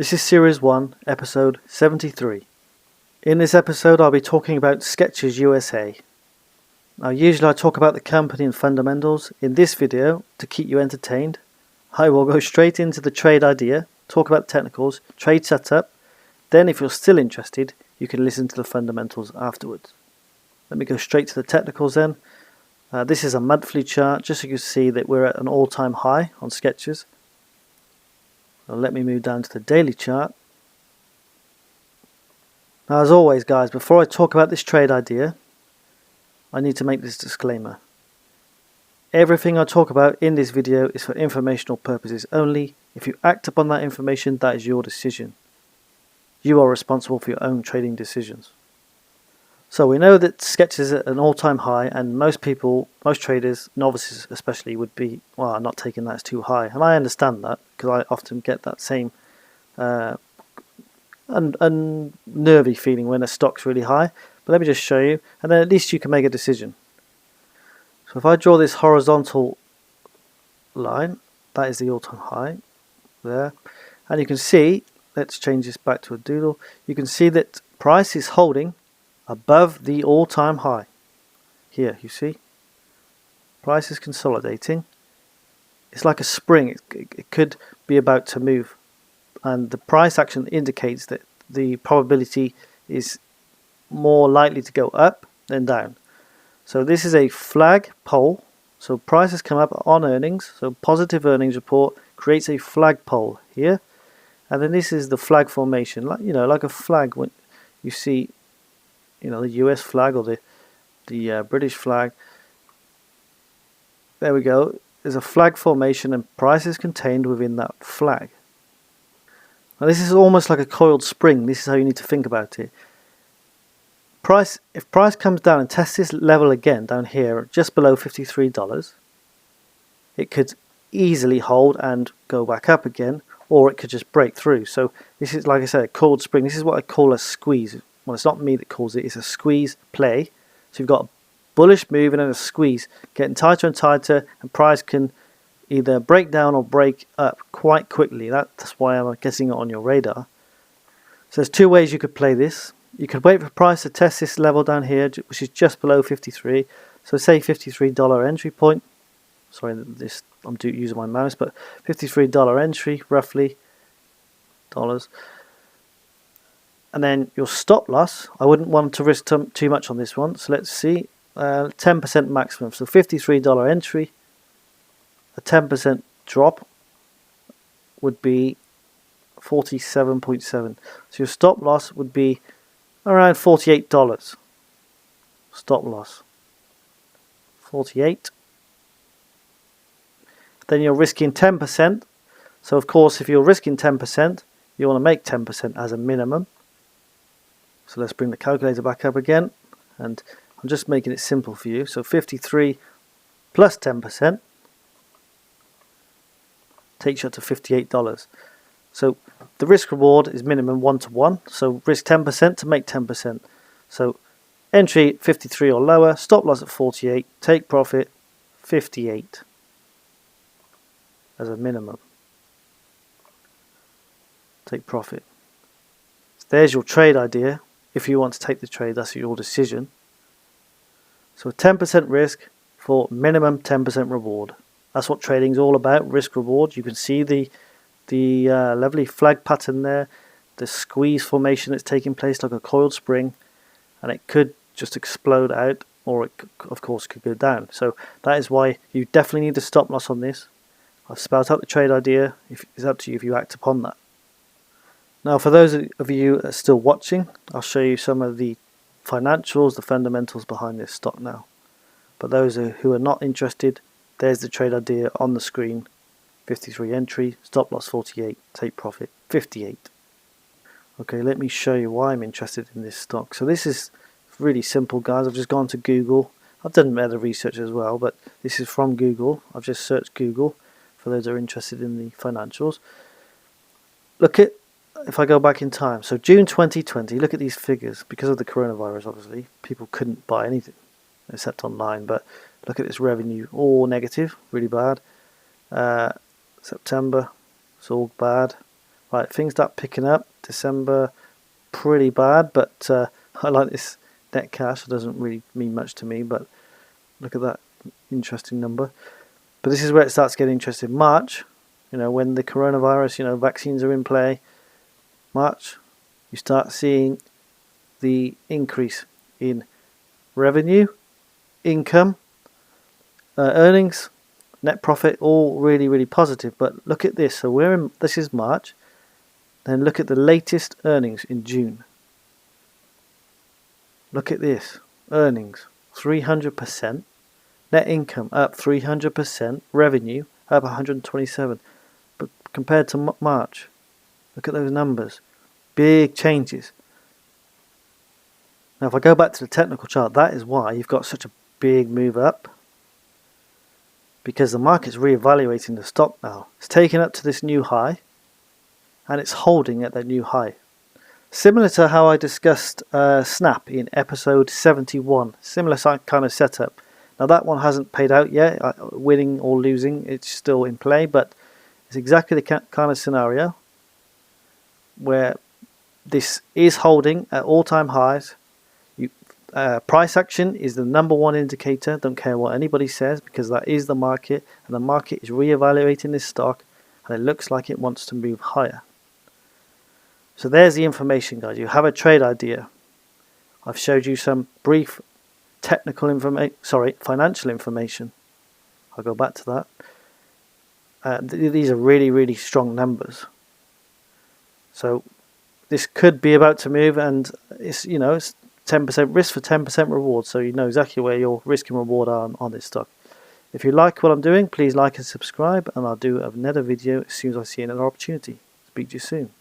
This is Series 1, Episode 73. In this episode I'll be talking about Skechers U.S.A. Now usually I talk about the company and fundamentals. In this video, to keep you entertained, I will go straight into the trade idea, talk about the technicals, trade setup, then if you're still interested, you can listen to the fundamentals afterwards. Let me go straight to the technicals then. This is a monthly chart, just so you can see that we're at an all-time high on Skechers. Now let me move down to the daily chart. Now as always guys, before I talk about this trade idea, I need to make this disclaimer. Everything I talk about in this video is for informational purposes only. If you act upon that information, that is your decision. You are responsible for your own trading decisions. So we know that Skechers is at an all-time high, and most people, most traders, novices especially, would be, well, I'm not taking that as too high. And I understand that, because I often get that same unnervy feeling when a stock's really high. But let me just show you, and then at least you can make a decision. So if I draw this horizontal line, that is the all-time high there. And you can see, let's change this back to a doodle, you can see that price is holding above the all-time high. Here, you see? Price is consolidating. It's like a spring. It could be about to move. And the price action indicates that the probability is more likely to go up than down. So this is a flag pole. So price has come up on earnings. So positive earnings report creates a flag pole here. And then this is the flag formation. Like a flag when you see the US flag or the British flag. There we go. There's a flag formation and price is contained within that flag. Now this is almost like a coiled spring. This is how you need to think about it. If price comes down and tests this level again down here just below $53, it could easily hold and go back up again, or it could just break through. So this is, like I said, a coiled spring. This is what I call a squeeze. Well, it's not me that calls it, it's a squeeze play. So you've got a bullish move and then a squeeze, getting tighter and tighter, and price can either break down or break up quite quickly. That's why I'm guessing it on your radar. So there's two ways you could play this. You could wait for price to test this level down here, which is just below 53. So say $53 entry point. Sorry, I'm using my mouse, but $53 entry, roughly, dollars. And then your stop loss, I wouldn't want to risk too much on this one. So let's see, 10% maximum. So $53 entry, a 10% drop would be 47.7. So your stop loss would be around $48. Stop loss, 48. Then you're risking 10%. So of course, if you're risking 10%, you want to make 10% as a minimum. So let's bring the calculator back up again, and I'm just making it simple for you. So 53 plus 10% takes you up to $58. So the risk reward is minimum 1 to 1. So risk 10% to make 10%. So entry 53 or lower, stop loss at 48, take profit 58 as a minimum. Take profit. So there's your trade idea. If you want to take the trade, that's your decision. So 10% risk for minimum 10% reward. That's what trading is all about, risk reward. You can see the lovely flag pattern there, the squeeze formation that's taking place like a coiled spring, and it could just explode out, or it of course could go down. So that is why you definitely need a stop loss on this. I've spelled out the trade idea. It's up to you if you act upon that. Now for those of you that are still watching, I'll show you some of the financials, the fundamentals behind this stock now. But those who are not interested, there's the trade idea on the screen. 53 entry, stop loss 48, take profit 58. Okay, let me show you why I'm interested in this stock. So this is really simple guys. I've just gone to Google. I've done better research as well, but this is from Google. I've just searched Google for those that are interested in the financials. Look at, if I go back in time, so June 2020, look at these figures. Because of the coronavirus, obviously, people couldn't buy anything except online, but look at this revenue, all negative, really bad. September, it's all bad. Right, things start picking up. December, pretty bad, but I like this net cash. It doesn't really mean much to me, but look at that interesting number. But this is where it starts getting interesting. March, when the coronavirus, vaccines are in play. March, you start seeing the increase in revenue, income, earnings, net profit, all really, really positive. But look at this. So this is March. Then look at the latest earnings in June. Look at this. Earnings, 300%. Net income up 300%. Revenue up 127%. But compared to March, look at those numbers. Big changes. Now if I go back to the technical chart, that is why you've got such a big move up. Because the market's reevaluating the stock now. It's taken up to this new high. And it's holding at that new high. Similar to how I discussed Snap in episode 71. Similar kind of setup. Now that one hasn't paid out yet. Winning or losing, it's still in play. But it's exactly the kind of scenario where this is holding at all-time highs. Price action is the number one indicator. Don't care what anybody says, because that is the market. And the market is reevaluating this stock. And it looks like it wants to move higher. So there's the information, guys. You have a trade idea. I've showed you some brief financial information. I'll go back to that. These are really, really strong numbers. So this could be about to move, and it's 10% risk for 10% reward. So you know exactly where your risk and reward are on this stock. If you like what I'm doing, please like and subscribe, and I'll do another video as soon as I see another opportunity. Speak to you soon.